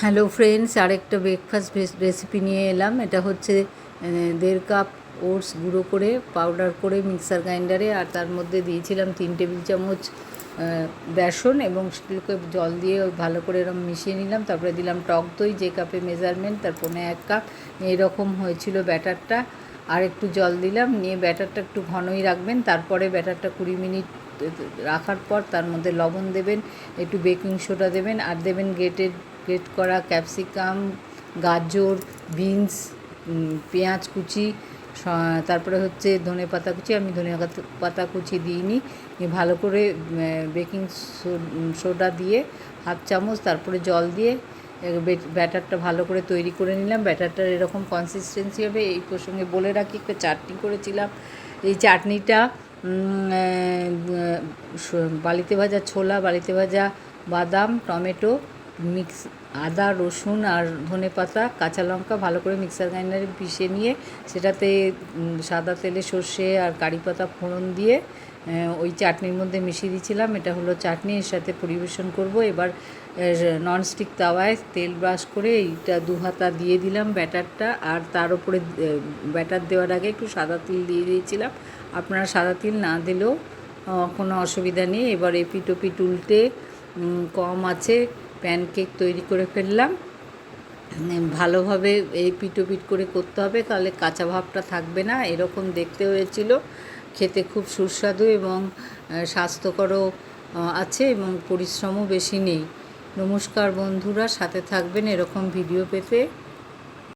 Hello friends, আরেকটা breakfast recipe নিয়ে এলাম। এটা হচ্ছে 1.5 কাপ ওটস গুঁড়ো করে পাউডার করে মিক্সার গ্রাইন্ডারে, আর তার মধ্যে দিয়েছিলাম 3 টেবিল চামচ বেসন, এবং সেগুলোকে জল দিয়ে ভালো করে এরকম মিশিয়ে নিলাম। তারপরে দিলাম টক দই, যে কাপে মেজারমেন্ট তার 1.5 কাপ। এরকম হয়েছিল ব্যাটারটা। আর একটু জল দিলাম, নিয়ে ব্যাটারটা একটু ঘনই রাখবেন। তারপরে ব্যাটারটা 20 মিনিট রাখার পর তার মধ্যে লবণ দেবেন, একটু বেকিং সোডা দেবেন, আর দেবেন গ্রেট করা ক্যাপসিকাম, গাজর, বিনস, পেঁয়াজ কুচি, তারপরে হচ্ছে ধনে পাতা কুচি। আমি ধনে পাতা কুচি দিইনি। ভালো করে বেকিং সোডা দিয়ে হাফ চামচ, তারপরে জল দিয়ে ব্যাটারটা ভালো করে তৈরি করে নিলাম। ব্যাটারটার এরকম কনসিস্টেন্সি হবে। এই প্রসঙ্গে বলে রাখি, একটা চাটনি করেছিলাম। এই চাটনিটা বালিতে ভাজা ছোলা, বালিতে ভাজা বাদাম, টমেটো, আদা, রসুন আর ধনে পাতা, কাঁচা লঙ্কা ভালো করে মিক্সার গ্রাইন্ডারে পিষে নিয়ে সেটাতে সাদা তেলে সর্ষে আর কারি পাতা ফোড়ন দিয়ে ওই চাটনির মধ্যে মিশিয়ে দিয়েছিলাম। এটা হলো চাটনি, এর সাথে পরিবেশন করব। এবার ননস্টিক তাওয়ায় তেল ব্রাশ করে এইটা 2 হাতা দিয়ে দিলাম ব্যাটারটা, আর তার উপরে ব্যাটার দেওয়ার আগে একটু সাদা তিল দিয়ে দিয়েছিলাম। আপনারা সাদা তিল না দিলেও কোনো অসুবিধা নেই। এবার এপিট ওপিট উল্টে কম আছে প্যানকেক তৈরি করে ফেললাম। ভালোভাবে এই পিট করে করতে হবে, তাহলে কাঁচা ভাবটা থাকবে না। এরকম দেখতে হয়েছিল, খেতে খুব সুস্বাদু এবং স্বাস্থ্যকরও আছে, এবং পরিশ্রমও বেশি নেই। নমস্কার বন্ধুরা, সাথে থাকবেন এরকম ভিডিও পেতে।